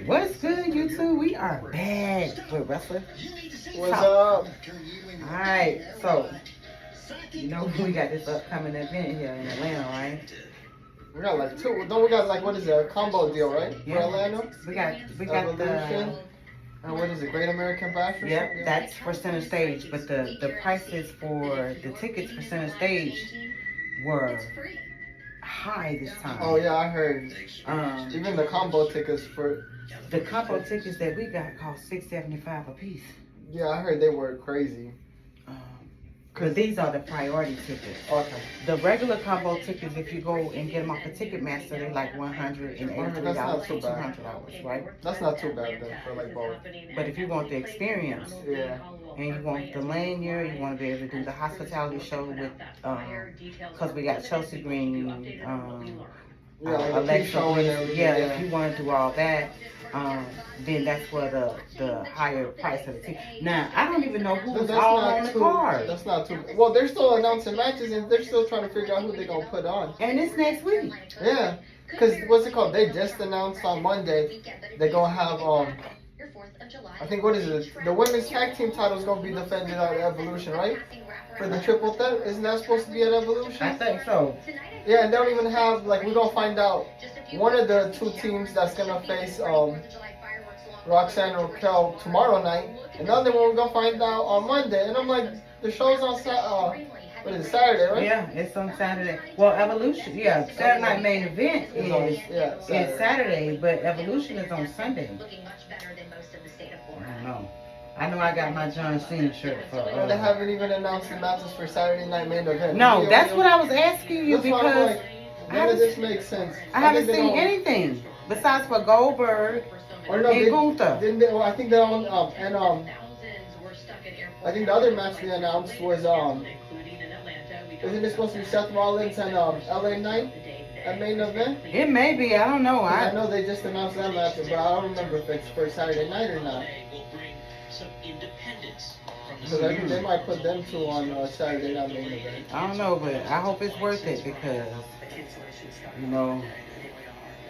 What's good, YouTube? We are back with Wrestler What's Talk. up? Alright, so, you know, we got this upcoming event here in Atlanta, right? We got like two. Don't we got like what is it? A combo deal, right? For Yeah. Atlanta. We got Evolution. the, What is it? Great American Bash or yep, something? that's for center stage, but the prices for the tickets for center stage were high this time. Oh yeah, I heard. Even the combo tickets for the combo tickets that we got cost $6.75 a piece. Yeah, I heard they were crazy. Because these are the priority tickets. Okay. The regular combo tickets, if you go and get them off of Ticketmaster, they're like $183, That's not too bad. $200, right? That's not too bad then for like both. But if you want the experience, Yeah. and you want the lanyard, you want to be able to do the hospitality show with, because we got Chelsea Green, Alexa Bliss, if you want to do all that, then that's where the higher price of the ticket. Now, I don't even know who's all on the card. That's not too. Well, they're still announcing matches and they're still trying to figure out who they're gonna put on. And it's next week. Yeah, because what's it called? They just announced on Monday they're gonna have I think what is it? The women's tag team title is gonna be defended at Evolution, right? For the triple threat, isn't that supposed to be at Evolution? I think so. Yeah, and they don't even have like we're gonna find out one of the two teams that's gonna face Roxanne or Raquel tomorrow night. Another one we're gonna find out on Monday. And I'm like, the show's on what is it, Saturday, right? Yeah, it's on Saturday. Well, Evolution, Saturday Night Main Event is Saturday, but Evolution is on Sunday. I don't know. I know I got my John Cena shirt for. They haven't even announced the matches for Saturday Night Main Event. No, that's what I was asking you because none of this makes sense. I haven't seen anything besides for Goldberg and Gunther. I think they're on I think the other match they announced was isn't it supposed to be Seth Rollins and LA Knight at Main Event? It may be. I don't know. I know they just announced that match, but I don't remember if it's for Saturday night or not. So they might put them two on Saturday night Main Event. I don't know, but I hope it's worth it because, you know,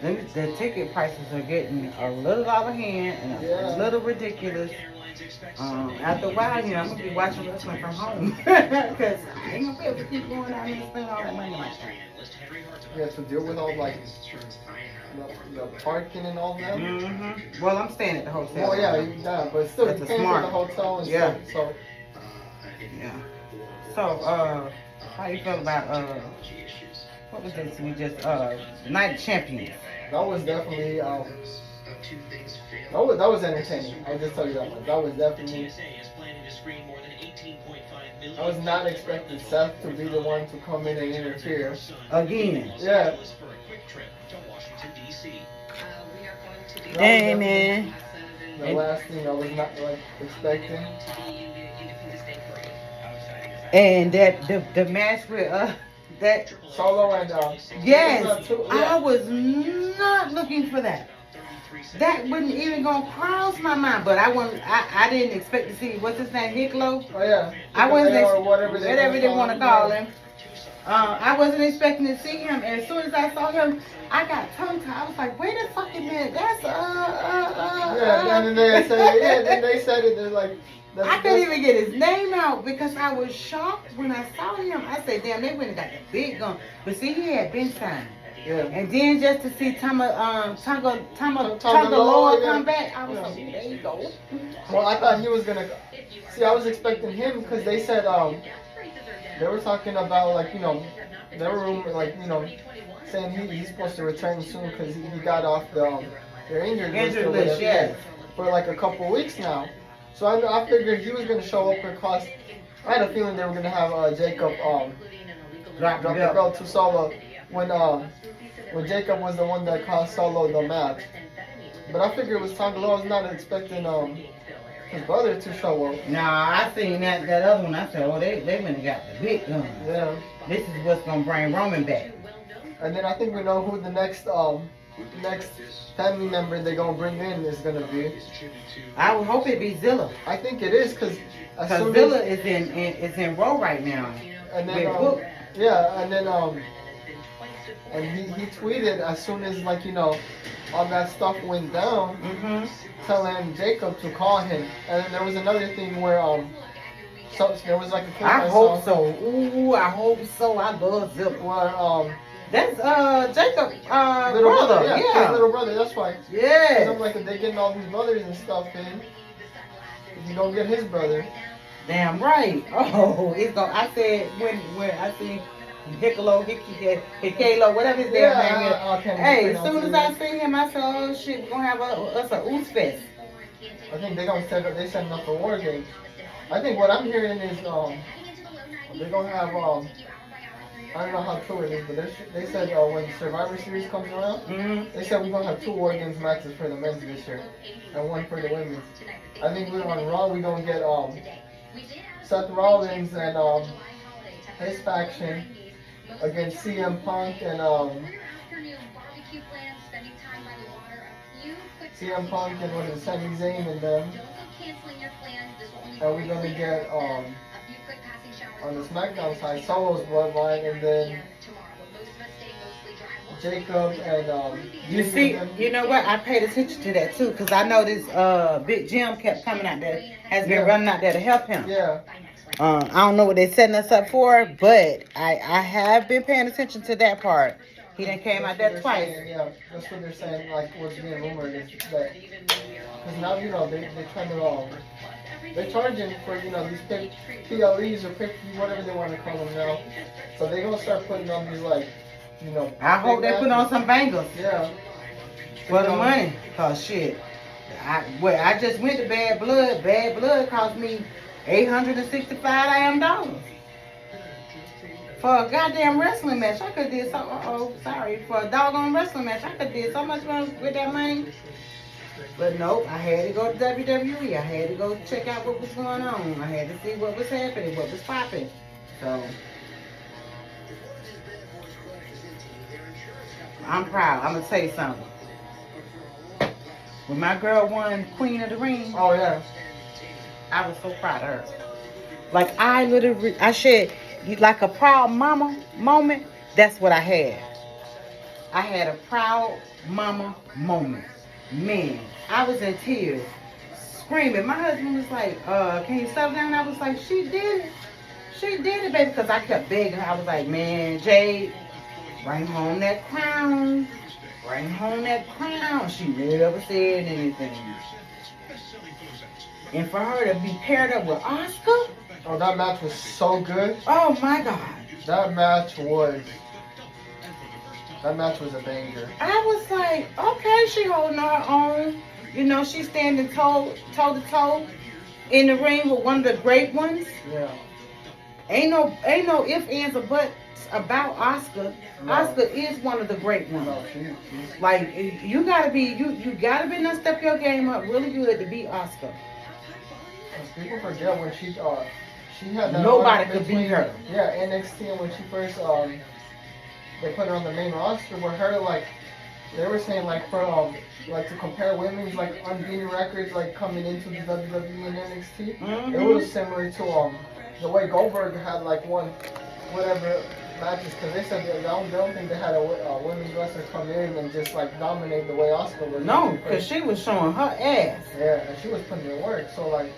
the ticket prices are getting a little out of hand and a little ridiculous. After a while, I'm going to be watching wrestling from home because I ain't going to be able to keep going out and spend all that money like that. You have to deal with all like the parking and all that. Mm-hmm. Well, I'm staying at the hotel. Well, yeah, but still, you paying for the hotel and stuff. So. Yeah. So, how you feel about what was this? We just Night of Champions. That was definitely that was entertaining. I'll just tell you that much. That was definitely. I was not expecting Seth to be the one to come in and interfere again. Yeah. Hey man. The last thing I was not expecting. And that the match with that Solo and yes, I was not looking for that. That wouldn't even gonna cross my mind, but I didn't expect to see what's his name, Hicklo. Oh yeah. I wasn't or whatever they want to call him. I wasn't expecting to see him, and as soon as I saw him, I got tongue tied. I was like, wait a fucking minute, that's Yeah, and then they said it. They're like. I couldn't even get his name out because I was shocked when I saw him. I said, damn, they went and got the big gun. But see, he had been signed. Yeah. And then just to see Tonga Loa come back, I was like, there you go. Well, I thought he was going to... See, I was expecting him because they said... they were talking about, like, their room, like, saying he's supposed to return soon because he got off their injured list. Yes. For like a couple weeks now. So I figured he was going to show up and cost... I had a feeling they were going to have Jacob drop the belt to Solo when Jacob was the one that cost Solo the match. But I figured it was Tonga Loa. I was not expecting his brother to show up. Nah, I seen that other one. I said, oh, they went and got the big gun. Yeah. This is what's going to bring Roman back. And then I think we know who the next family member they're going to bring in is going to be. I would hope it be Zilla. I think it is because Zilla is in Raw right now. And then, and then and he tweeted as soon as like all that stuff went down, telling Jacob to call him. And then there was another thing where so there was like a clip I saw hope so. Ooh, I hope so. I love Zip. where That's Jacob little brother. yeah, Yeah. his little brother. That's why. Yeah. 'Cause I'm like, if they getting all these brothers and stuff in, if you don't get his brother. Damn right. Oh, it's gonna. I said when I see Hikalo, whatever his damn name is. I can't Hey, even as soon as pronounce I see him, I said, oh shit, we're gonna have us a Oos Fest. I think they gonna set up. They setting up the war games. I think what I'm hearing is they're gonna have I don't know how true it is, but they said when Survivor Series comes around, they said we're gonna have 2 War Games matches for the men's this year, and 1 for the women's. I think we're on Raw. We're gonna get Seth Rollins and his faction against CM Punk and what is it, Sami Zayn and them. And we're gonna get on the SmackDown side Solo's bloodline, and then Jacob and You see, you know what? I paid attention to that too, because I noticed Big Jim kept coming out there, has been running out there to help him. Yeah. I don't know what they're setting us up for, but I have been paying attention to that part. He done came out there twice. Saying, yeah, that's what they're saying. Like what's being rumored is that because now they're trying to they're charging for these PLEs or whatever they want to call them now. So they're gonna start putting on these I hope they put on some bangles. Yeah. For the money, cause shit. I just went to Bad Blood. Bad Blood cost me $865 damn. For a goddamn wrestling match, I could did so. For a doggone wrestling match, I could did so much with that money. But nope, I had to go to WWE. I had to go check out what was going on. I had to see what was happening, what was popping. So I'm proud. I'm gonna tell you something. When my girl won Queen of the Ring, oh yeah, I was so proud of her. Like I shared like a proud mama moment. That's what I had. I had a proud mama moment. Man, I was in tears, screaming. My husband was like, can you stop down? I was like, she did it. She did it, baby. Because I kept begging her. I was like, man, Jade, bring home that crown. Bring home that crown. She never said anything. And for her to be paired up with Asuka. Oh, that match was so good. Oh, my God. That match was a banger. I was like, okay, she holding her own. She's standing toe to toe in the ring with one of the great ones. Yeah. Ain't no ifs, ands, or buts about Asuka. No. Asuka is one of the great ones. No, she's Like you gotta be done step your game up really good to beat Asuka. People forget when she had that. Nobody could beat her. Yeah, NXT, and when she first they put her on the main roster, where her like they were saying like for like to compare women's like unbeaten records like coming into the WWE and NXT, it was similar to the way Goldberg had like won whatever matches, because they said they don't think they had a women's wrestler come in and just like dominate the way Asuka was. No, because she was showing her ass. Yeah, and she was putting in work. So like.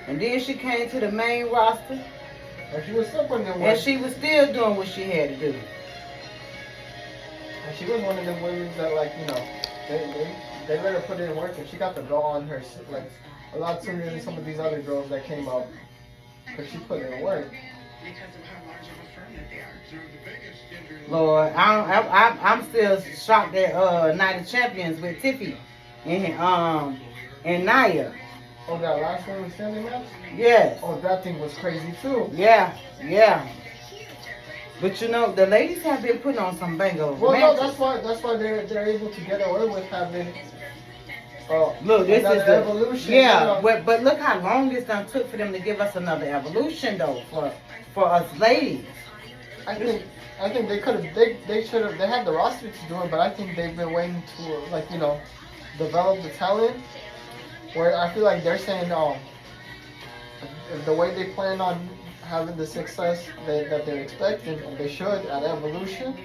And then she came to the main roster. And she was still putting in work. And she was still doing what she had to do. And she was one of them women that like, they let her put in work, and she got the go on her like a lot sooner than some of these other girls that came up. But she put in work. Lord, I'm still shocked at Night of Champions with Tiffy and Nia. Oh, that last one was standing match? Yes. Oh, that thing was crazy too. Yeah. But the ladies have been putting on some bango. Well, matches. No, that's why they're able to get away with having. Look, this is the evolution. Yeah, but look how long this done took for them to give us another evolution though for us ladies. I think they could have they should have they had the roster to do it, but I think they've been waiting to develop the talent. Where I feel like they're saying the way they plan on having the success that they're expecting, and they should at Evolution,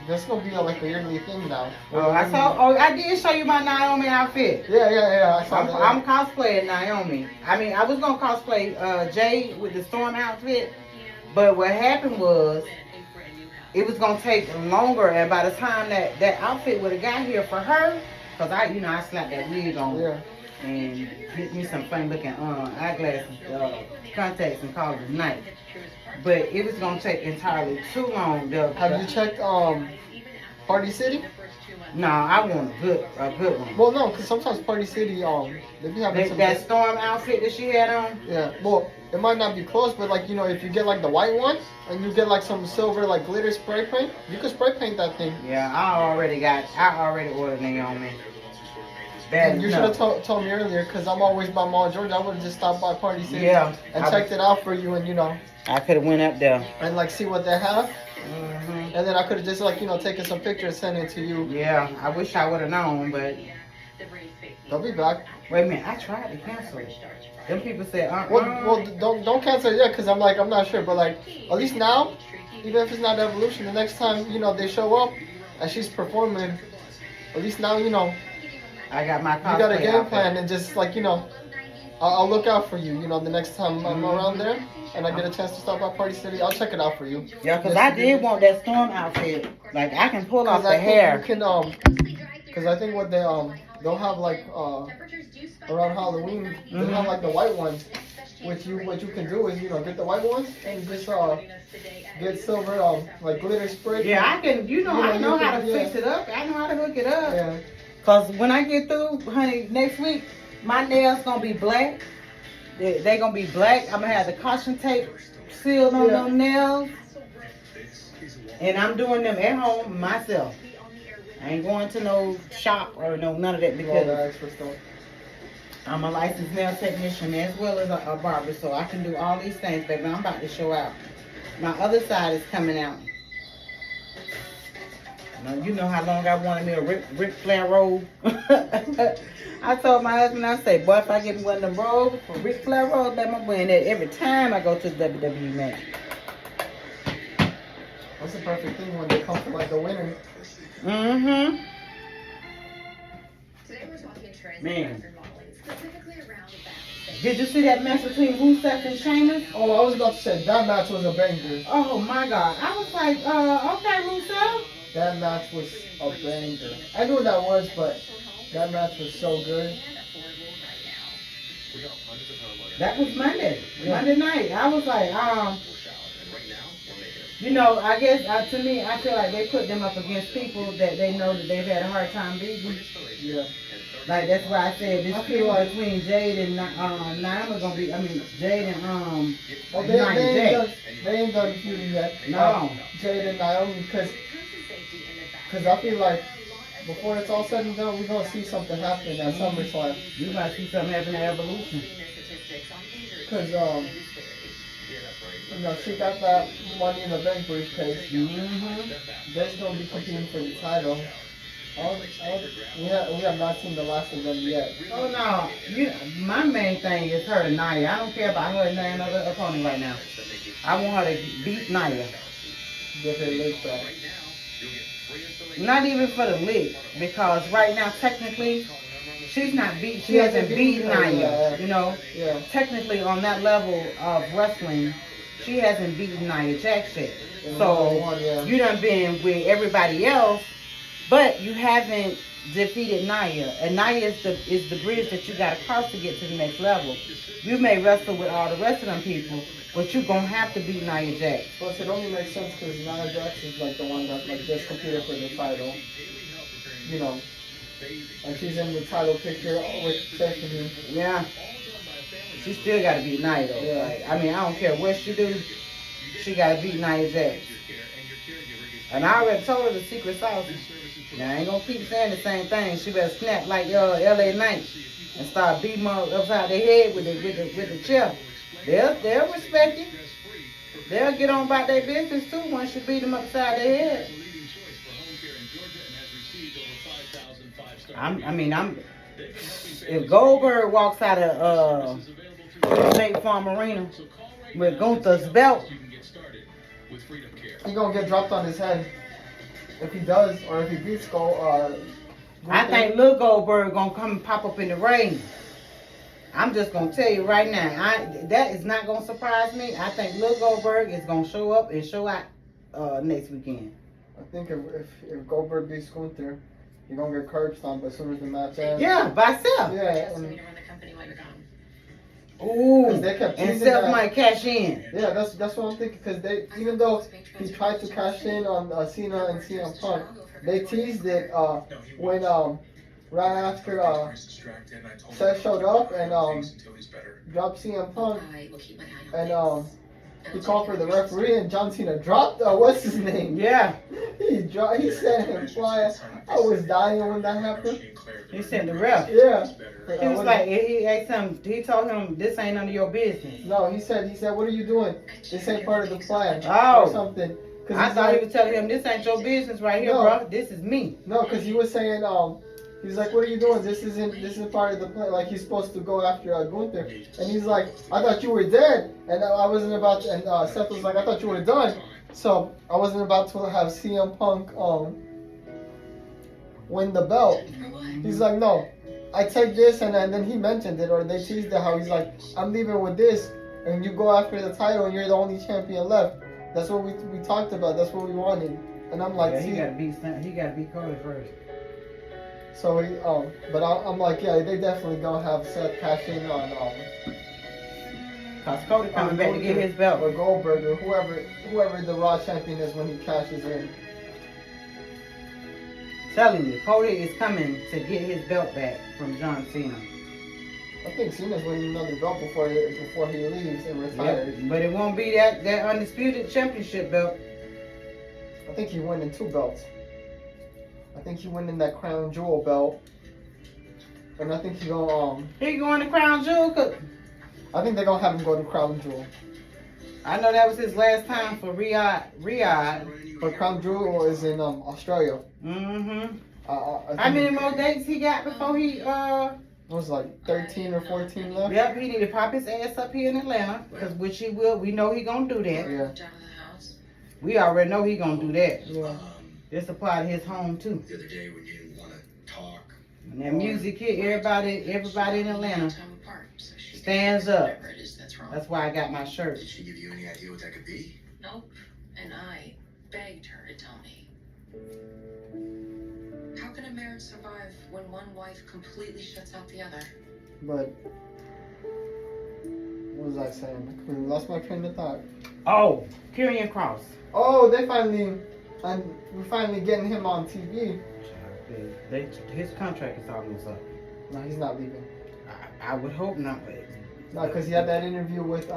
that's gonna be like a yearly thing now. Oh, I saw. Oh, I did show you my Naomi outfit. Yeah. I saw that. I'm cosplaying Naomi. I mean, I was gonna cosplay Jade with the Storm outfit, but what happened was it was gonna take longer, and by the time that outfit would have got here for her, cause I slapped that wig on and get me some funny looking eyeglasses, contacts, and call it a night. But it was gonna take entirely too long. Have you checked Party City? No, I want a good one. Well, no, because sometimes Party City they be having some that Storm outfit that she had on. Yeah, well, it might not be close, but like if you get like the white one and you get like some silver like glitter spray paint, you can spray paint that thing. Yeah, I already ordered Naomi. And you should have told me earlier, because I'm always by Mall Georgia. I would have just stopped by Party City and checked it out for you, and I could have went up there and like see what they have. Mm-hmm. And then I could have just taken some pictures, sent it to you. Yeah, I wish I would have known, but they'll be back. Wait a minute, I tried to cancel it. Them people said, Well, don't cancel it yet, because I'm not sure, but like at least now, even if it's not Evolution, the next time they show up and she's performing, at least now I got my. You got a game plan, and just I'll look out for you. The next time I'm around there, and I get a chance to stop by Party City, I'll check it out for you. Yeah, because I did want that Storm outfit. Like I can pull off the hair. You can because I think what they'll have around Halloween, they'll have the white ones. What you can do is get the white ones and just get silver glitter spray. Yeah, I can. I know how to fix it up. I know how to hook it up. Yeah. Cause when I get through, honey, next week, my nails gonna be black. They gonna be black. I'm gonna have the caution tape sealed on them nails, and I'm doing them at home myself. I ain't going to no shop or none of that because I'm a licensed nail technician as well as a barber, so I can do all these things, baby. I'm about to show out. My other side is coming out. Now, you know how long I wanted me a Ric Flair robe. I told my husband, I say, boy, if I get me one of them robes, a Ric Flair robe, I'm wearing that every time I go to the WWE match. That's the perfect thing when they come from the winter. Mm-hmm. Man. Did you see that match between Rusev and Sheamus? Oh, I was about to say, that match was a banger. Oh, my God. I was like, okay, Rusev. That match was a banger. I knew what that was, but that match was so good. That was Monday. Yeah. Monday night. I was like, I guess to me, I feel like they put them up against people that they know that they've had a hard time beating. Yeah. Like that's why I said this feud between Jade and Naomi gonna be. Jade and they ain't done feuding yet. No. Jade and Naomi because I feel like before it's all said and done, we're gonna see something happen at SummerSlam. You might see something happen at Evolution. Because she got that Money in the Bank briefcase. Mm-hmm. They're gonna be competing for the title. We have not seen the last of them yet. Oh no! My main thing is her and Nia. I don't care about her and any other opponent right now. I want her to beat Nia. Get her lick back. Not even for the lick, because right now technically she's not beat. She hasn't beaten Nia. Yeah. Technically on that level of wrestling, she hasn't beaten Nia Jax yet. So you done been with everybody else. But you haven't defeated Nia, and Nia is the bridge that you got to cross to get to the next level. You may wrestle with all the rest of them people, but you're gonna have to beat Nia Jax. Plus, it only makes sense because Nia Jax is the one that just competed for the title, and she's in the title picture with Stephanie. Yeah, she still got to beat Nia though. Yeah. I don't care what she do, she got to beat Nia Jax. And I already told her the secret sauce. Now, I ain't gonna keep saying the same thing. She better snap like LA Knight and start beating them upside their head with the chair. They'll respect you. They'll get on about their business too once you beat them upside their head. If Goldberg walks out of State Farm Arena with Gunther's belt. He gonna get dropped on his head if he does, or if he beats I think Lil Goldberg gonna come and pop up in the ring. I'm just gonna tell you right now, that is not gonna surprise me. I think Lil Goldberg is gonna show up and show out next weekend. I think if Goldberg beats Gunther, he's gonna get curb stomped as soon as the match ends. Yeah, by Seth. Yeah. Ooh, and Seth might cash in. Yeah, that's what I'm thinking. Because even though he tried to cash in on Cena and CM Punk, they teased it when right after Seth showed up and dropped CM Punk, and he called for the referee, and John Cena dropped what's his name? Yeah, he sent him flying. I was dying when that happened. He sent the ref. Yeah. He was like, he asked him, he told him, this ain't none of your business. No, he said, what are you doing? This ain't part of the plan. Oh. Or something. I thought he was telling him, this ain't your business right here, bro. This is me. No, because he was saying, he's like, what are you doing? This isn't part of the plan. Like, he's supposed to go after Gunther. And he's like, I thought you were dead. And I wasn't about to, and Seth was like, I thought you were done. So, I wasn't about to have CM Punk, win the belt. He's like, no, I take this, and then he mentioned it, or they teased it, how he's like, I'm leaving with this, and you go after the title, and you're the only champion left. That's what we talked about. That's what we wanted. And I'm like, yeah, he gotta beat Cody first. So but I'm like, yeah, they definitely gonna have Seth cash in on Cause Cody coming back to get his belt, or Goldberg, or whoever the Raw champion is when he cashes in. Telling you, Cody is coming to get his belt back from John Cena. I think Cena's winning another belt before he leaves and retires. Yep, but it won't be that undisputed championship belt. I think he's winning 2 belts. I think he's winning that Crown Jewel belt, and I think he going to Crown Jewel. Cause I think they're gonna have him go to Crown Jewel. I know that was his last time for Riyadh. But Crown Jewel is in Australia. Mm-hmm. How many more dates he got before he It was like 13 or 14 left. Yep, he need to pop his ass up here in Atlanta, because which he will. We know he gonna do that. Yeah. We already know he gonna do that. Yeah. This apply to his home too. The other day when you didn't want to talk. And that music hit, everybody in Atlanta stands up. That's why I got my shirt. Did she give you any idea what that could be? Nope. And I begged her to tell me. How can a marriage survive when one wife completely shuts out the other? But what was I saying? I completely lost my train of thought. Oh, Karrion Kross. Oh, we're finally getting him on TV. His contract is almost up. No, he's not leaving. I would hope not, but No, because he had that interview with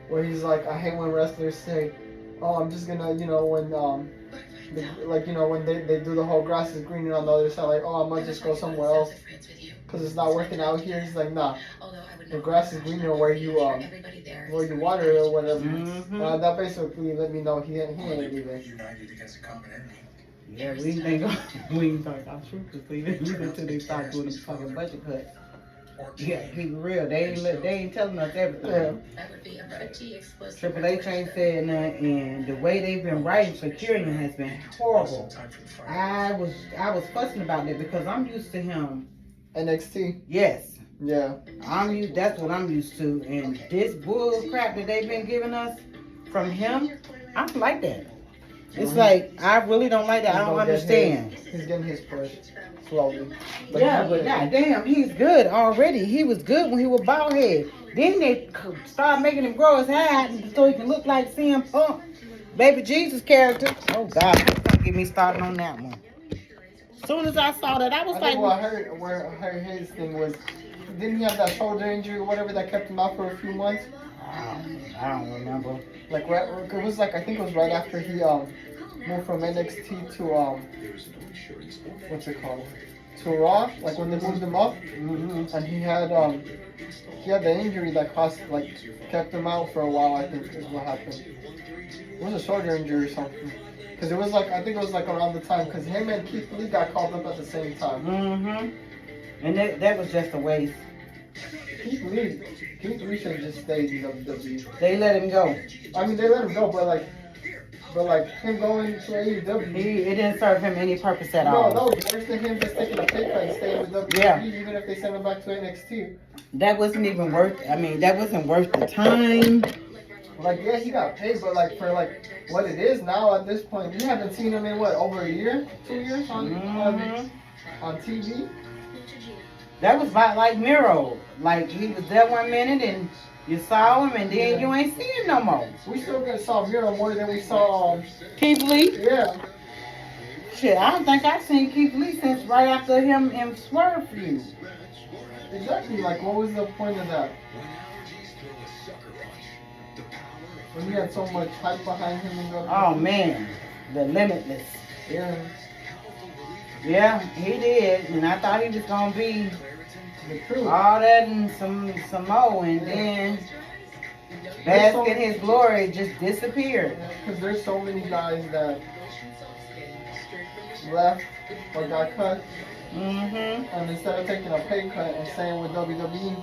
where he's like, I hate when wrestlers say, oh, I'm just gonna, when when they do the whole grass is greener on the other side, like, oh, I might just go somewhere else because it's not working out here. He's like, nah, the grass is greener where you water it or whatever. Mm-hmm. That basically let me know he ain't leaving. United against a common enemy. yeah, we ain't talk about truth until they start doing these fucking budget cuts. Yeah, keep it real. They ain't telling us everything. Yeah. That would be a pretty explosive. Triple H ain't said nothing, and the way they've been writing for Karrion has been horrible. I was fussing about that because I'm used to him. NXT. Yes, Yeah. That's what I'm used to, and this bull crap that they've been giving us from him, I don't like that. It's like I really don't like that. I don't understand. He's getting his push slowly. Yeah, but goddamn, he's good already. He was good when he was bald head. Then they started making him grow his hair out so he can look like CM Punk, Baby Jesus character. Oh God, don't get me started on that one. As soon as I saw that, I was like, what I heard his thing was, didn't he have that shoulder injury or whatever that kept him out for a few months? I don't remember. Like it was like I think it was right after he moved from NXT to what's it called? To Raw, like when they moved him up, and he had the injury that kept him out for a while. I think is what happened. It was a shoulder injury or something. Because it was I think it was around the time, because him and Keith Lee got called up at the same time. And that was just a waste. Keith Lee should just stay in WWE. They let him go. I mean, they let him go, but like him going to AEW. It didn't serve him any purpose at No, all. that was worse than him just taking a pay cut and staying with WWE, Yeah. even if they send him back to NXT. That wasn't even worth. I mean, that wasn't worth the time. Like, yeah, he got paid, but like for like what it is now at this point, you haven't seen him in what, over a year, 2 years on TV. That was about like Miro. Like he was there 1 minute and you saw him and then you ain't see him no more. We still saw Miro more than we saw. Keith Lee. Yeah. Shit, I don't think I've seen Keith Lee since right after him and Swerve feud. Exactly. Like, what was the point of that? When he had so much hype behind him and the Oh man, the Limitless. Yeah. Yeah, he did, and I thought he was gonna be The truth. all that and some more, and then bask in his glory just disappeared. Because there's so many guys that left or got cut, Mhm. and instead of taking a pay cut and staying with WWE,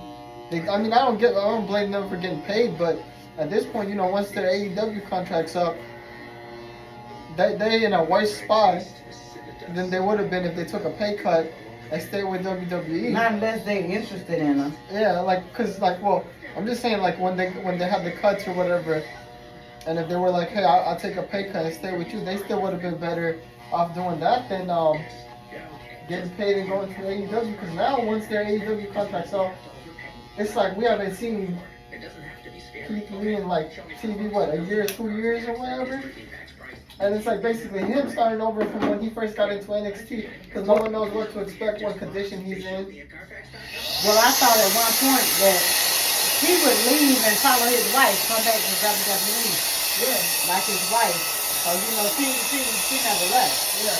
I mean, I don't blame them for getting paid, but at this point, you know, once their AEW contract's up, they in a worse spot than they would have been if they took a pay cut and stayed with WWE. Not unless they interested in him. Yeah, well, I'm just saying, like, when they had the cuts or whatever, and if they were like, hey, I'll take a pay cut and stay with you, they still would have been better off doing that than getting paid and going to AEW. Because now, once their AEW contract's up, it's like we haven't seen Keith Lee in like TV, what, a year, 2 years or whatever? And it's like basically him starting over from when he first got into NXT, because no one knows what to expect, what condition he's in. Well, I thought at one point that he would leave and follow his wife, come back to WWE, Yeah, like his wife. So you know, she never left. yeah.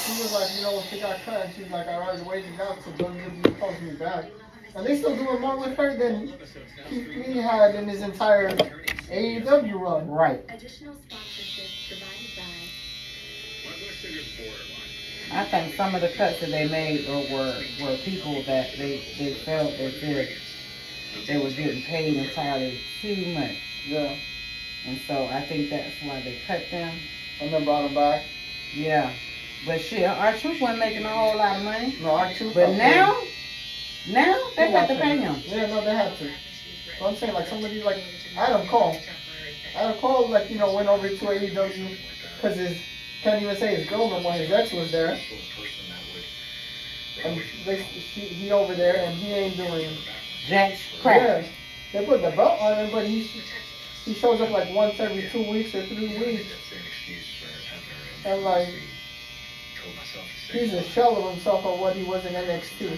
She was like, you know, she got cut, and she's like, I already waited out till WWE calls me back. And they still doing more with her than Keith Lee had in his entire AEW run. Right. Additional sponsorship provided by I think some of the cuts that they made were people that they felt as if they were getting paid entirely too much. Yeah, And so I think that's why they cut them. and then brought him back. Yeah. But shit, R-Truth wasn't making a whole lot of money. No, R-Truth. But now they got to pay him. Yeah, no, they had to. But I'm saying, like, somebody like Adam Cole. Adam Cole, like, you know, went over to AEW because can't even say his girl no more, his ex was there. And he over there and he ain't doing Jack crap. Yeah, they put the belt on him, but he shows up like once every 2 weeks or 3 weeks. And like, he's a shell of himself of what he was in NXT.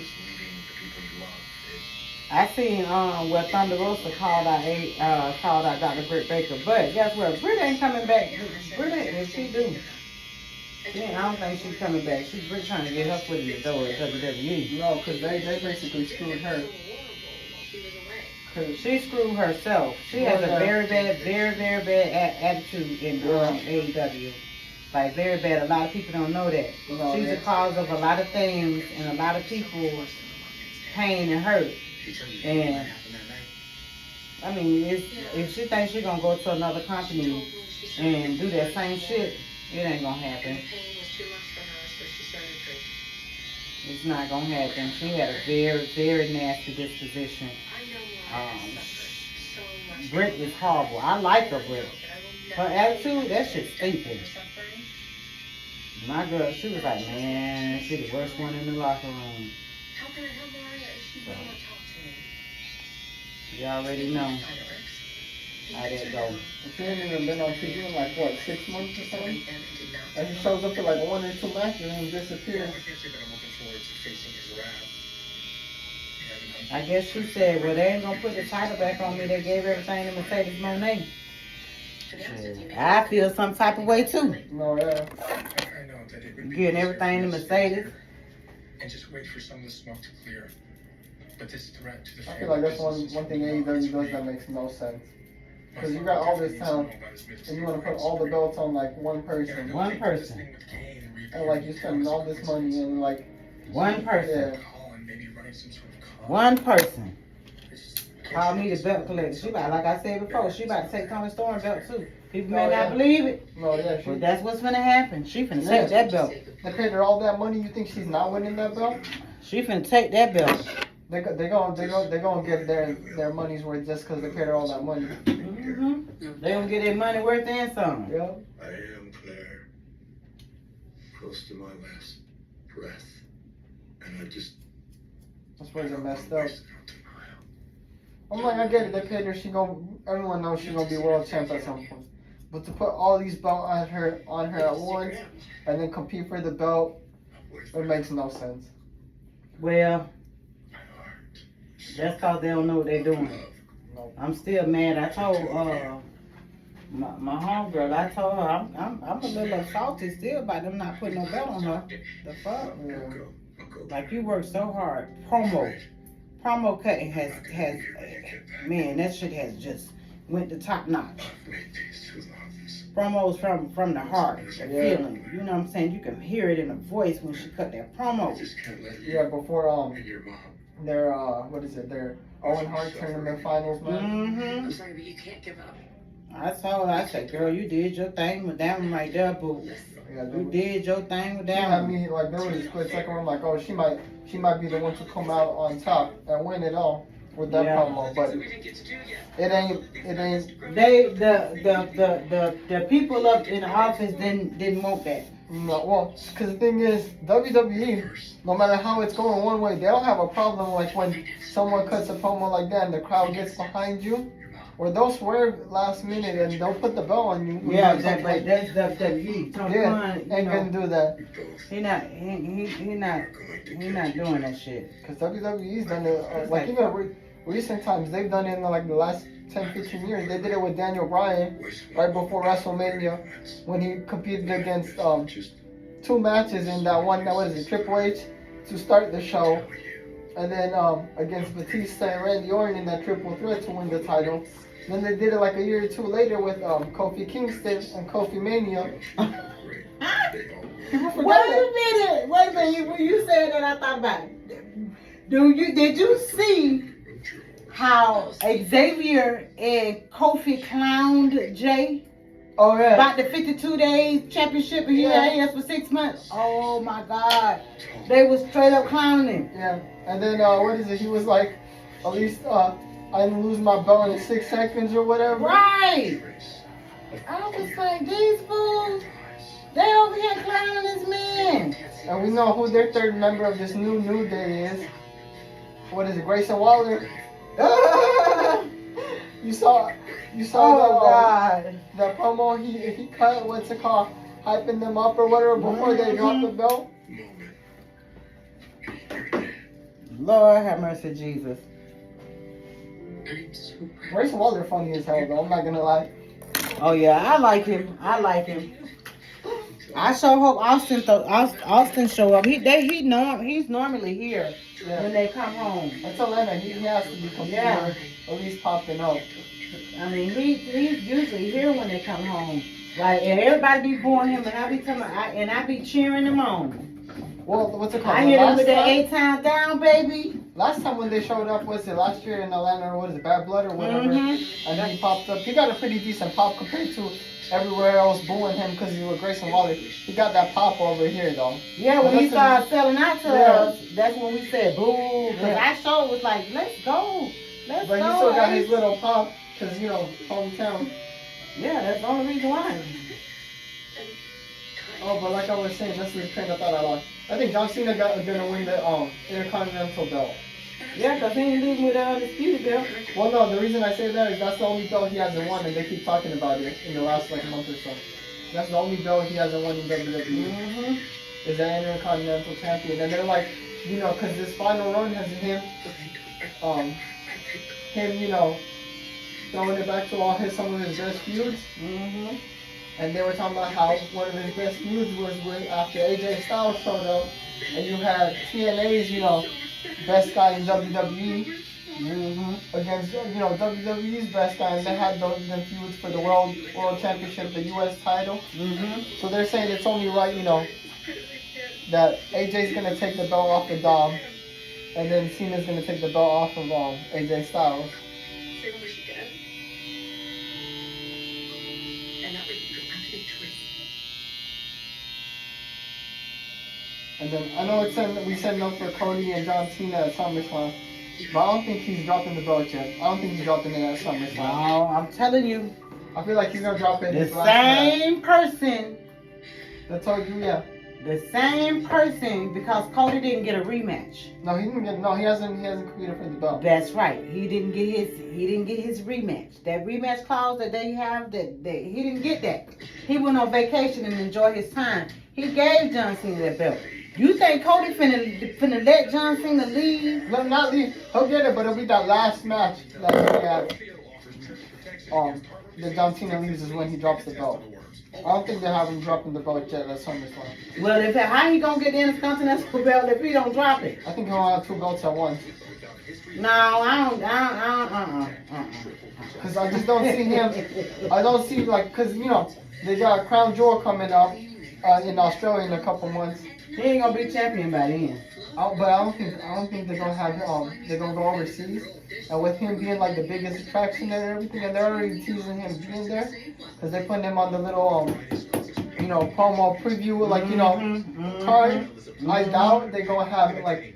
I seen where Thunder Rosa called out Dr. Britt Baker, but guess what? Britt ain't coming back. Britt ain't, if she do. I don't think she's coming back. Britt trying to get her foot in the door at WWE. No, because they basically screwed her. She screwed herself. She has a very bad attitude in AEW. Like, very bad. A lot of people don't know that. No, She's the cause of a lot of things and a lot of people's pain and hurt. And, I mean, if she thinks she's going to go to another company and do that same shit, it ain't going to happen. It's not going to happen. She had a very nasty disposition. Britt is horrible. I like her, Britt. Her attitude, that shit's stupid. My girl, she was like, man, she the worst one in the locker room. How can I help Maria if she won't talk to me? You already know how that go. She ain't even been on TV in like, what, 6 months or something? And he shows up to like 1 or 2 matches and disappears. I guess she said, well, they ain't gonna put the title back on me. They gave everything to Mercedes Moné. I feel some type of way too. No, yeah. Getting everything to Mercedes. And just wait for some of the smoke to clear. But this threat to the I feel like that's one thing AEW does that makes no sense. Because you got all this talent, and you want to put all the belts on like one person. One person. And like you're spending all this money and like One person. Yeah. find some sort of calm. One person It's just- called me the belt collector. She about, like I said before, she about to take Tony Storm belt too. People Oh, may yeah. not believe it, No, yeah, but that's what's finna happen. She finna Yeah. take that belt. they paid her all that money. You think she's not winning that belt? She finna take that belt. They gonna get their money's worth just because they paid her all that money. They gonna get their money worth and some. Yeah. I am Claire, close to my last breath, and I just That's where they messed up. wasted out tomorrow. I'm like, I get it. They paid her. Everyone knows she's gonna be world champ at some point. But to put all these belts on her at once and then compete for the belt, it makes no sense. Well, My heart. that's cause they don't know what they're doing. No. I'm still mad. I told my homegirl, I told her I'm a little salty still about them not putting no belt on her. The fuck? Yeah. I'll go. Like you work so hard. Promo cutting has man, that shit has just went to top notch. I've made these too long. Promos from the heart, the Yeah. feeling. You know what I'm saying? You can hear it in the voice when she cut that I promo. just can't let you Yeah, before and your mom. their Owen Hart tournament finals match. Mm-hmm. I'm sorry, but you can't give up. I told her, I said, girl, you did your thing with that one right there, boo. Yeah, You did your thing with She that had one. me like there was a split second where I'm like, oh, she might be the one to come out on top and win it all with that Yeah. promo, but it ain't. They the people up in the office didn't want that. No, well, because the thing is, WWE, no matter how it's going one way, they don't have a problem like when someone cuts a promo like that and the crowd gets behind you, or they'll swerve last minute and they'll put the belt on you. Yeah, but that's WWE. Tony Yeah, Khan, ain't you gonna know, do that. he not doing that shit. Because WWE's done it, like even recent times, they've done it in like the last 10, 15 years. They did it with Daniel Bryan right before WrestleMania when he competed against two matches in that one, what is it, Triple H to start the show. And then against Batista and Randy Orton in that triple threat to win the title. Then they did it like a year or two later with Kofi Kingston and Kofi Mania. People forget that. Wait a minute. When you said that, I thought about it. Did you see how Xavier and Kofi clowned Jay Oh yeah. about the 52 days championship and he had us for 6 months? Oh my God. They was straight up clowning. Yeah. And then what is it? He was like, at least I didn't lose my belt in 6 seconds or whatever. Right. I was like, these fools, they over here clowning this man. And we know who their third member of this New Day is. What is it? Grayson Waller. You saw Oh God. the promo he cut, what's it called, hyping them up or whatever before they dropped the belt. Lord have mercy, Jesus. Grayson Waller funny as hell though, I'm not gonna lie. Oh yeah, I like him. I sure hope Austin show up. He's normally here Yeah. when they come home. That's Atlanta, he has to be competing Yeah. or at least popping up. I mean, he's usually here when they come home. Like, and everybody be booing him, and I be cheering him on. Well, what's it called? I hit him with that time- 8-time down, baby. Last time when they showed up, was it last year in Atlanta or what is it, Bad Blood or whatever? Mhm. And then he popped up. He got a pretty decent pop compared to everywhere else booing him because he was Grayson Waller. He got that pop over here though. Yeah, when he started selling out to Yeah. us, that's when we said boo. Because Yeah. our show was like, let's go. Let's But go. he still got Ace. his little pop because, you know, hometown. Yeah, that's the only reason why. Oh, but like I was saying, that's the train of thought I lost. I think John Cena gonna win the Intercontinental belt. Yeah, because he ain't losing with the Undisputed belt. Well, no, the reason I say that is that's the only belt he hasn't won, and they keep talking about it in the last like month or so. That's the only belt he hasn't won in WWE. Mm-hmm. Is the Intercontinental Champion, and they're like, you know, because this final run has him, you know, throwing it back to some of his best feuds. Mm-hmm. And they were talking about how one of his best feuds was with after AJ Styles showed up, and you had TNA's, you know, best guy in WWE against, you know, WWE's best guy, and they had those feuds for the World Championship, the U.S. title. So they're saying it's only right, you know, that AJ's gonna take the belt off of Dom, and then Cena's gonna take the belt off of AJ Styles. Say what she did. And that way you could have a choice. And then I know we set up for Cody and John Cena at SummerSlam, but I don't think he's dropping the belt yet. I don't think he's dropping it at SummerSlam. No, I'm telling you, I feel like he's gonna drop it in the his last match. same person, I told you, yeah. the same person, because Cody didn't get a rematch. No, he didn't get. No, he hasn't competed for the belt. That's right. He didn't get his rematch. That rematch clause that they have, that he didn't get that. He went on vacation and enjoyed his time. He gave John Cena that belt. You think Cody finna let John Cena leave? Let him not leave. He'll get it, but it'll be that last match that he had. That John Cena leaves is when he drops the belt. I don't think they have him dropping the belt yet at SummerSlam. Well, how he gonna get the Intercontinental belt if he don't drop it? I think he'll have 2 belts at once. No, I don't. Because I just don't see him. I don't see, like, because, you know, they got Crown Jewel coming up in Australia in a couple months. He ain't gonna be champion by then. But I don't think they're gonna have they're gonna go overseas, and with him being like the biggest attraction and everything, and they're already teasing him being there, because they're putting him on the little you know, promo preview, like, you know, card. I doubt they're gonna have like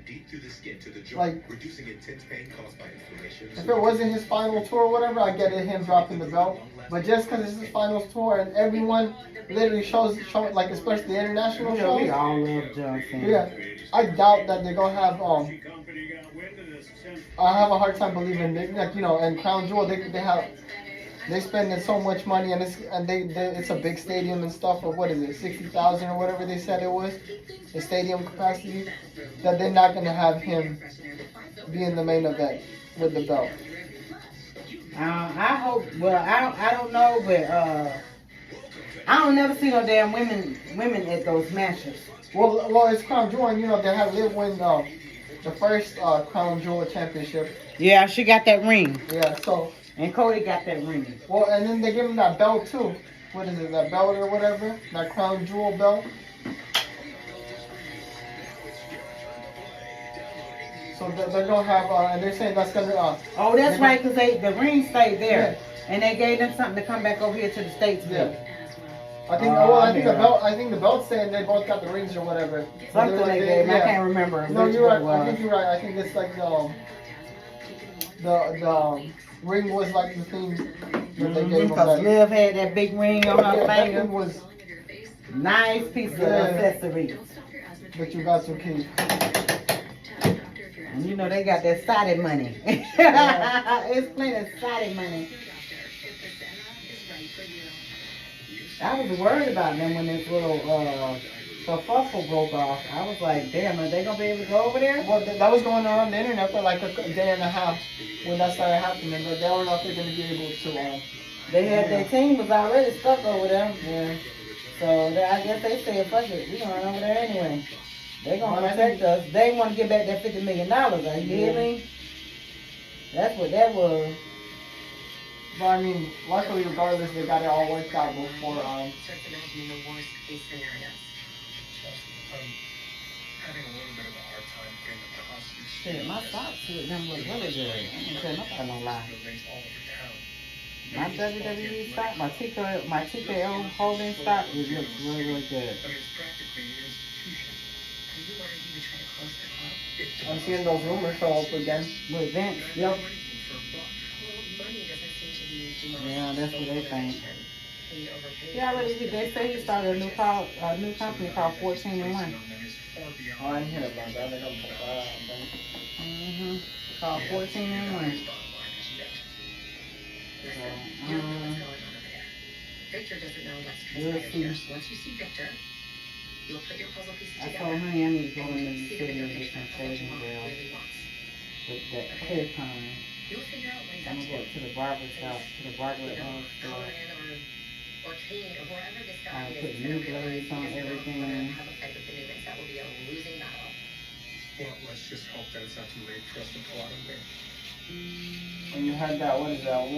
if it wasn't his final tour or whatever, I get it, him dropping the belt. But just because it's his final tour and everyone literally shows like, especially the international Yeah, shows. we all love John Cena. Yeah, I doubt that they're gonna have I have a hard time believing like, you know, and Crown Jewel they spending so much money, and it's a big stadium and stuff. Or what is it, 60,000 or whatever they said it was, the stadium capacity, that they're not gonna have him be in the main event with the belt. I hope. Well, I don't know, but I don't never see no damn women at those matches. Well, it's Crown Jewel, and you know they have Liv win the first Crown Jewel championship. Yeah, she got that ring. Yeah, so. And Cody got that ring. Well, and then they give him that belt too. What is it, that belt or whatever? That Crown Jewel belt. So they're gonna have, and they're saying that's gonna. Oh, that's right, because the ring stayed there, Yeah. and they gave them something to come back over here to the States with. Yeah. I think the belt's saying they both got the rings or whatever. Something they gave me. I can't remember. No, which you're right. one it I think you're right. I think it's like the ring was like the thing that they gave him. Because Liv had that big ring on her that finger. thing was, Nice piece of accessories. but you got some keys. And you know they got that Saudi money. It's plenty of Saudi money. I was worried about them when this little kerfuffle broke off. I was like, damn, are they gonna be able to go over there? Well, that was going on the internet for like a day and a half when that started happening, but they don't know if they're gonna be able to. They had their team was already stuck over there. Yeah. So I guess they said, fuck it, we going over there anyway. They gonna protect us. They want to get back that $50 million. Are you hear me? That's what that was. But I mean, luckily, regardless, they got it all worked out before. Just imagining the worst case scenarios. I'm having a little bit of a hard time getting the hostage. Shit, my socks with them look really good. I ain't tell nobody no lie. Rings all over town. My WWE stock, my TKO holding stock, it looks really, really good. I mean, it's practically an institution. Are you worried he would try to close the club? I'm seeing those rumors show up again. With Vince, yep. Well, money doesn't seem to be doing Yeah, that's what they think. He overpaid. Yeah, they say he started a new company called 14 and 1. Oh, I didn't hear about that. They don't put that out. Called 14 and 1. Victor doesn't know what's We'll transpired see. here. So once you see Victor, you'll put your puzzle pieces I together. told honey I need to go in the See the city and bigger get picture some of what shaving your mom gel really wants. with that hair time. You'll figure out what he's I'm up gonna go to. to the barber shop, to the barber You know, store. Conan or Kane or wherever this guy I is. put he's new gonna realize blades on he doesn't everything. want to have a fight with the Newmans. That will be a losing battle. Well, let's just hope that it's not too late for us to pull out a win. And you had that, what is that,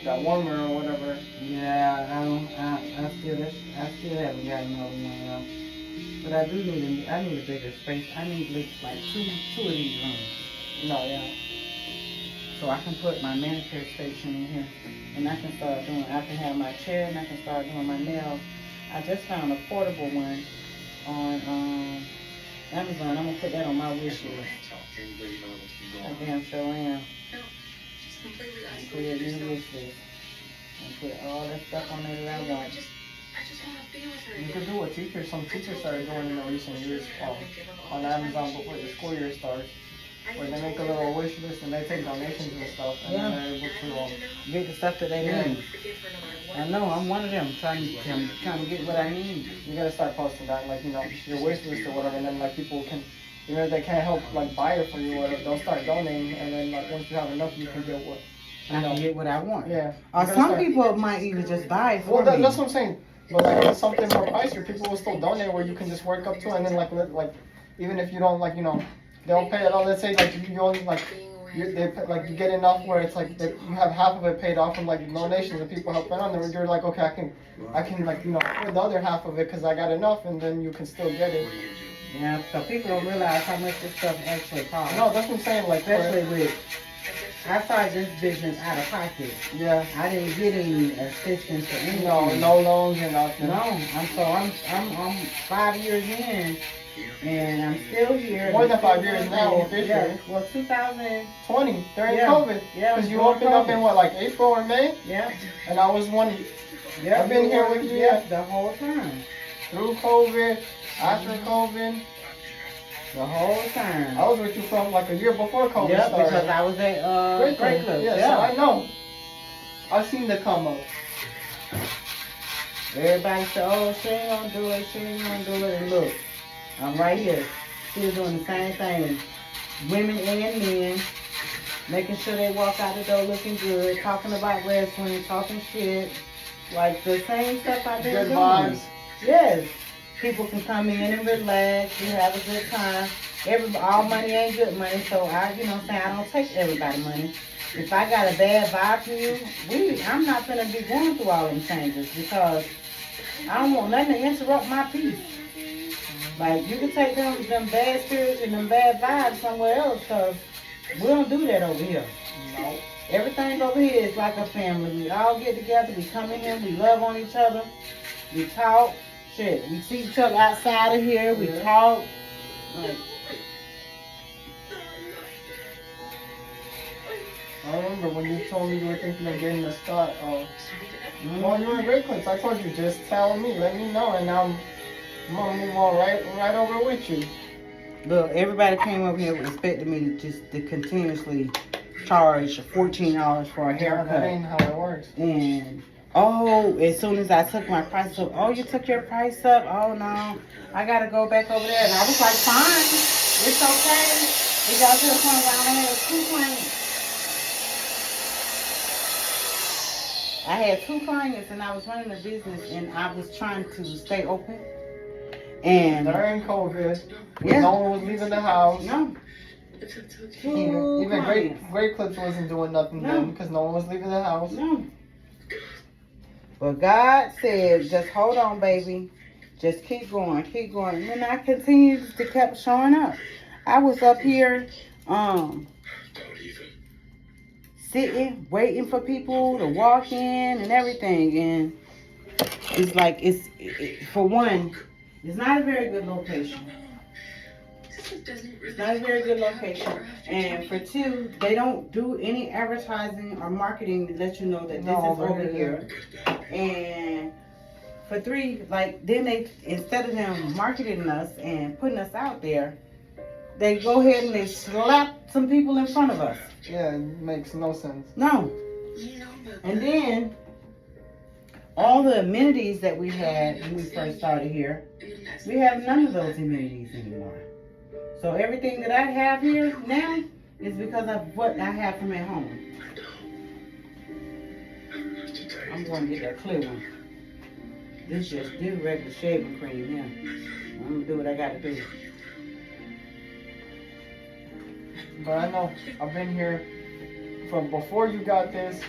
that warmer or whatever. Yeah, I still haven't gotten another one of them. But I need a bigger space. I need like two of these rooms. No, yeah. So I can put my manicure station in here. And I can have my chair and I can start doing my nails. I just found a portable one on Amazon. I'm gonna put that on my wish list. I damn sure am. She's completely Put it in the wish list. And put all that stuff on there that I want. I just want to be with her. You could do what some teachers started doing in the recent years on Amazon before the school year starts, where they make a little wish list and they take donations and stuff, and then they're able to Get the stuff that they need. I know, I'm one of them, trying to get what I need. you gotta start posting that, like, you know, your wish list or whatever, and then like people can, even if they can't help like buy it for you or whatever, they'll start donating, and then like once you have enough, you can get what. I can get what I want. Yeah. Or You gotta some start- people might even just buy it for Well, me. that's what I'm saying. But like if it's something more pricier, people will still donate where you can just work up to, and then like even if you don't like, you know, they'll pay it all. Let's say like you only like you get enough where it's like that you have half of it paid off from like donations and people helping on there. You're like, okay, I can like, you know, pay the other half of it because I got enough, and then you can still get it. Yeah, so people don't realize how much this stuff actually costs. No, that's what I'm saying. Like, Especially with, I started this business out of pocket. yeah, I didn't get any assistance or anything. no loans or nothing. No, I'm 5 years in, and I'm still here. More than 5 years now, officially. Yeah, well, 2000. 20 during Yeah. COVID. Yeah, Because you during opened up COVID. in what, like April or May, Yeah, and I was one yeah. I've been here with you, yeah. the whole time. through COVID, after COVID. The whole time. I was with you from like a year before COVID Yeah, started. because I was at Great Great Club. Club. Yeah, so I know. I've seen the come up. Everybody said, oh, she ain't gonna do it, she ain't gonna do it. And look, I'm right here, still doing the same thing. Women and men, making sure they walk out the door looking good, talking about wrestling, talking shit. Like the same stuff I've been Good doing. vibes. Yes. People can come in and relax, you have a good time. All money ain't good money, so I don't take everybody money. If I got a bad vibe from you, I'm not gonna be going through all them changes because I don't want nothing to interrupt my peace. Like, you can take them bad spirits and them bad vibes somewhere else, because we don't do that over here. No. Everything over here is like a family. We all get together, we come in here, we love on each other, we talk, shit. We see each other outside of here, we talk. Like, I remember when you told me you were thinking of getting a start. Well, mm, you were in Great Clips. I told you, just tell me, let me know, and I'm gonna move on right over with you. look, everybody came over here expecting me to continuously charge $14 for a That haircut. ain't how it works. And as soon as I took my price up, oh, you took your price up? Oh no, I gotta go back over there. And I was like, fine, it's okay. We got to the point where I only had 2 clients. I had 2 clients and I was running a business and I was trying to stay open. And During COVID, yeah, no one was leaving the house. no, Even clients. Great Clips wasn't doing nothing No. then because no one was leaving the house. No. But God said, just hold on, baby. Just keep going, keep going. And then I continued to keep showing up. I was up here, Don't even. sitting, waiting for people to walk in and everything. And it's like, for one, it's not a very good location. It's not a very good location. And for 2, they don't do any advertising or marketing to let you know that this No, is over but- here. And for 3, like, then they, instead of them marketing us and putting us out there, they go ahead and they slap some people in front of us. Yeah, it makes no sense. No. And then, all the amenities that we had when we first started here, we have none of those amenities anymore. So everything that I have here now is because of what I have from at home. I'm going to get that clear one. This regular shaving cream here. I'm going to do what I got to do. But I know I've been here from before you got this,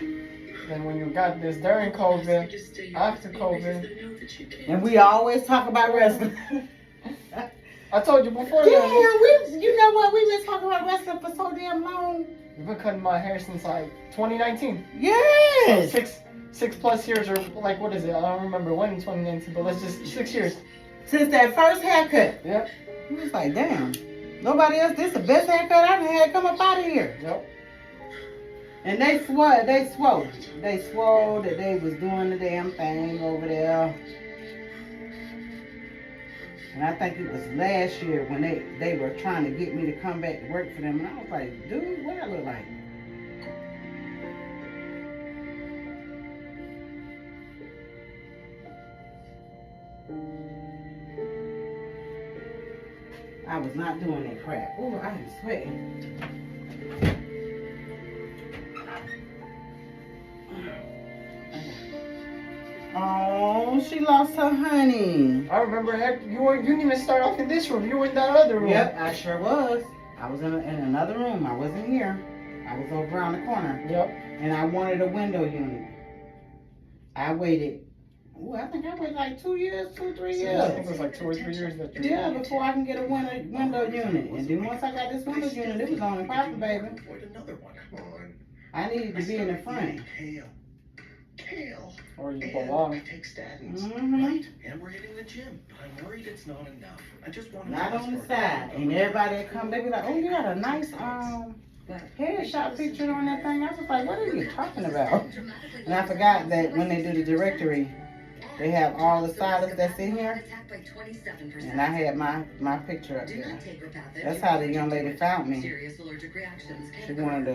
then when you got this, during COVID, after COVID. And we always talk about wrestling. I told you before. Yeah, that you know what? We've been talking about wrestling for so damn long. You've been cutting my hair since like 2019. Yes. Six plus years, or like what is it? I don't remember when in 2019, but let's just 6 years. Since that first haircut. Yep. He was like, damn. Nobody else. This the best haircut I've had. Come up out of here. Yep. And they swore that they was doing the damn thing over there. And I think it was last year when they were trying to get me to come back to work for them. And I was like, dude, what I look like? I was not doing that crap. Ooh, I am sweating. Oh, she lost her honey. I remember, heck, you didn't even start off in this room. You were in that other room. Yep, I sure was. I was in another room. I wasn't here. I was over around the corner. Yep. And I wanted a window unit. I waited. Ooh, I think I waited like 2 years, 3 years. I think it was like 2 or 3 years that you. Yeah, before I can get a window unit. And then once I got this window unit, it was on the property, baby. Avoid another one. Come on. I needed to be in the front. Kale. Or you And belong. I take statins, Mhm. right? And we're hitting the gym. But I'm worried it's not enough. I just want to Not on the side. And everybody that come, they be like, oh, you got a nice headshot picture on that thing. I was like, what are you talking about? And I forgot that when they do the directory, they have all the stylists that's in here. And I had my picture up there. That's how the young lady found me. She wanted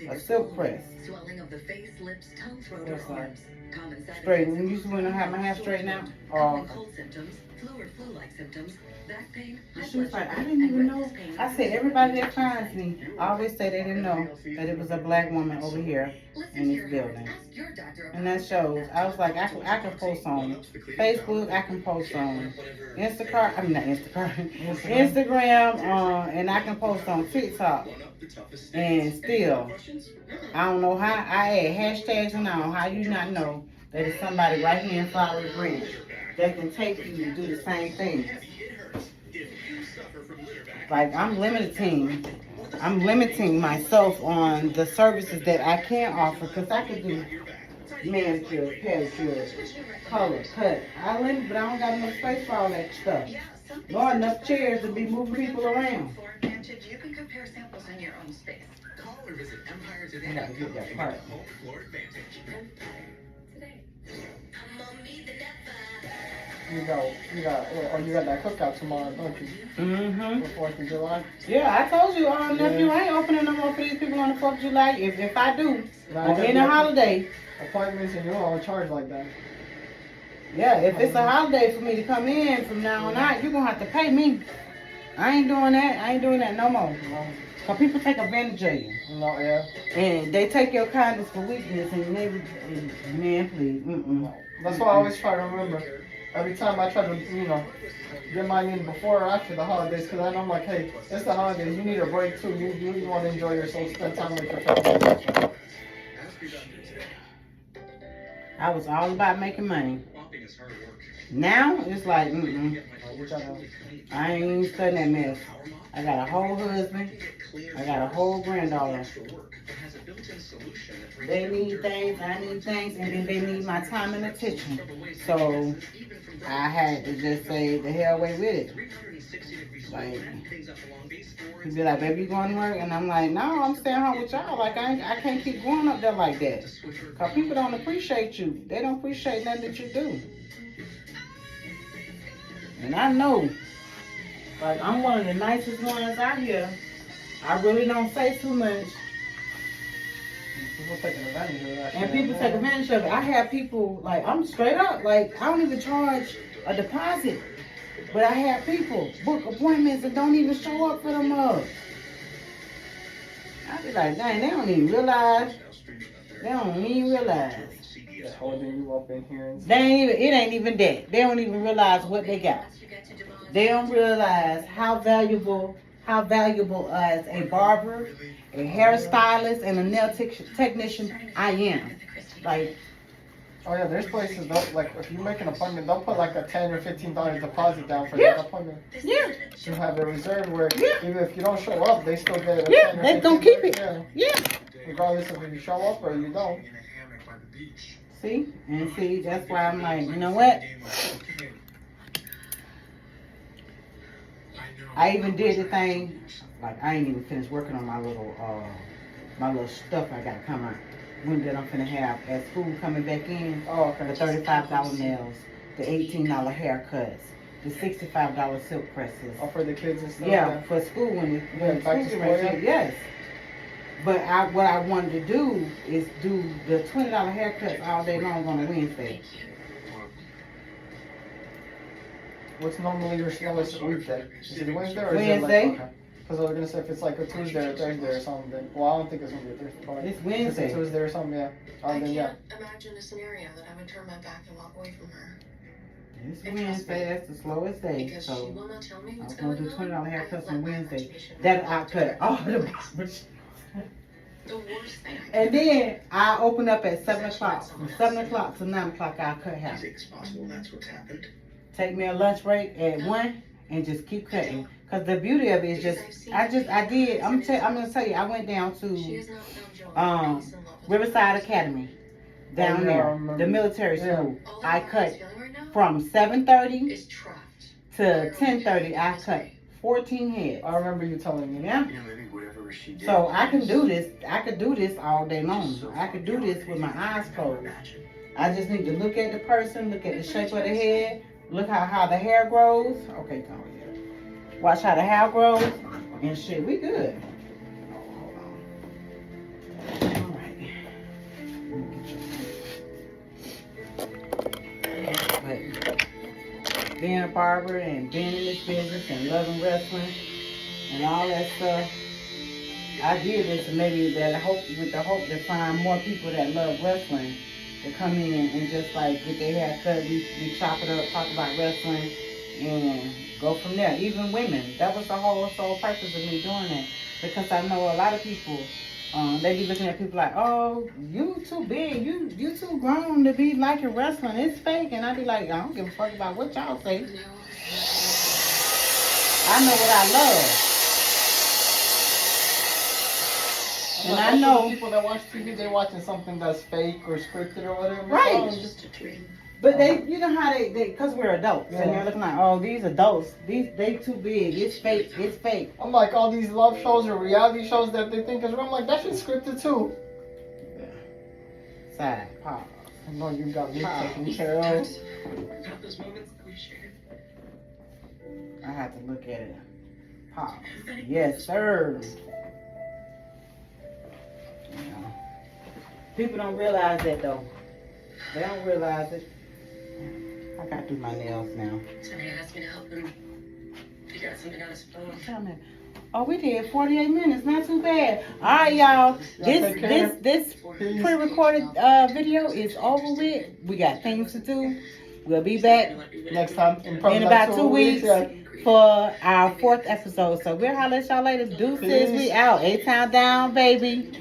a silk press. Swelling of the face, lips, tongue, throat, What's or that? arms. Common side Straight. effects When you used to have my hair straightened out. common cold symptoms, flu or flu-like symptoms, back pain, high She was blood like, I sugar, didn't even and know. breathless pain. I said, everybody that finds me, I always say they didn't know that it was a black woman over here Listen in to this your building. heart. Ask your doctor And about that shows. I was like, I can post on Facebook, I can post on Instacart, not Instagram, and I can post on TikTok. And still, I don't know how, I add hashtags and all, how you not know that it's somebody right here in Flowery Branch that can take you to do the same thing. Like, I'm limiting myself on the services that I can offer, because I could do manicure, pedicure, color, cut. I limit, but I don't got enough space for all that stuff. Nor enough chairs to be moving people around. For Advantage, you can compare samples in your own space. Call or visit I gotta get that part. Home Floor Advantage. Today. You got that cookout tomorrow, don't you? Mm-hmm. The 4th of July. Yeah, I told you, nephew, I ain't opening no more for these people on the 4th of July. If I do, Nah, on any holiday, Appointments and you all charge like that. yeah, if it's a holiday for me to come in from now on out, you're gonna have to pay me. I ain't doing that. I ain't doing that no more. Cause people take advantage of you. No, yeah. And they take your kindness for weakness, and man, please, That's why I always try to remember. Every time I try to, get mine in before or after the holidays, because I know I'm like, hey, it's the holidays. You need a break too. You want to enjoy yourself, spend time with your family. I was all about making money. Mopping is hard work. Now it's like, You gotta- I ain't even studying that mess. I got a whole husband. I got a whole granddaughter. They need things, I need things, and then they need my time and attention. So I had to just say the hell away with it. Like, he'd be like, baby, you going to work? And I'm like, no, I'm staying home with y'all. Like, I can't keep going up there like that. Because people don't appreciate you. They don't appreciate nothing that you do. And I know, like, I'm one of the nicest ones out here. I really don't say too much. People taking advantage of that. And people take advantage of it. I have people, like, I'm straight up, like, I don't even charge a deposit. But I have people book appointments and don't even show up for them mugs. I be like, dang, they don't even realize. They don't even realize. Holding you up in here and It ain't even that. They don't even realize what they got. They don't realize how valuable as a barber, a hairstylist, and a nail technician I am. Like, Oh yeah, there's places like if you make an appointment, they'll put like a $10 or $15 deposit down for Yeah. that appointment. Yeah. To have it reserved where Yeah. even if you don't show up, they still get a Yeah, 10 or they gonna 15 keep it. Yeah. Yeah. Regardless of if you show up or you don't. In a hammock by the beach. See? And see, that's why I'm like, you know what? I even did the thing, like I ain't even finished working on my little stuff I got coming. When that I'm finna have at school coming back in. Oh, The okay. $35 nails, the $18 haircuts, the $65 silk presses. Oh, for the kids and stuff. Yeah, for school when Yeah, back to school school, gets ready, yes. But what I wanted to do is do the $20 haircuts all day long on a Wednesday. What's normally your slowest weekday? Is it Wednesday or is Wednesday. it like, okay. Because I was gonna say if it's like a Tuesday or Thursday or something, then, well, I don't think it's gonna be a Thursday. But It's if Wednesday. it's a Tuesday or something, yeah. I Then yeah. can't imagine a scenario that I would turn my back and walk away from her. It's Wednesday, that's the slowest day. Because she So will not tell me I what's was gonna going do on. $20 I have haircuts let on my Wednesday. imagination That run I cut all the barbers. The worst thing I And can do. then I open up at 7 o'clock. From 7 o'clock to 9 o'clock, I'll cut I hair. think it's possible that's what's happened. Take me a lunch break at 1 and just keep cutting. Cause the beauty of it is just, I'm gonna tell you, I went down She to has not known joy, um, peace, and love with Riverside her. Academy down Oh, yeah, I there, remember. the military Yeah. school. All I that cut she's feeling right now from 7:30 is trapped. to 10:30. I cut 14 heads. I remember you telling me. Yeah. You know, maybe whatever she did. So I can do this. I could do this all day long. I could do this with my eyes closed. I just need to look at the person, look at the shape of the head, look how the hair grows. Okay, come on here. Watch how the hair grows, and shit, we good. Hold on. All right. But being a barber and being in this business and loving wrestling and all that stuff, I did this maybe with the hope to find more people that love wrestling to come in and just like get their hair cut. We chop it up, talk about wrestling, and go from there. Even women. That was the whole sole purpose of me doing it. Because I know a lot of people, they be looking at people like, oh, you too big, you too grown to be liking wrestling. It's fake. And I be like, I don't give a fuck about what y'all say. No. I know what I love. And I know, people that watch TV, they're watching something that's fake or scripted or whatever. Right. So, Just a dream. but you know how they cause we're adults and Yeah. they're looking like, oh, these adults, they too big. It's fake. It's fake. I'm like all these love shows or reality shows that they think is real. I'm like that shit's scripted too. Side pause. I know you got me Wow. taken care of. About those moments that we shared. I have to look at it. Pause. Yes, sir. Yeah. People don't realize that though. They don't realize it. I gotta do my nails now. Somebody asked me to help them figure out something on his phone. Tell me. Oh, we did 48 minutes. Not too bad. All right, y'all. This pre-recorded video is over with. We got things to do. We'll be back Next time in about 2 weeks for our 4th episode. So we'll holler at y'all later. Deuces, we out. A-Town down, baby.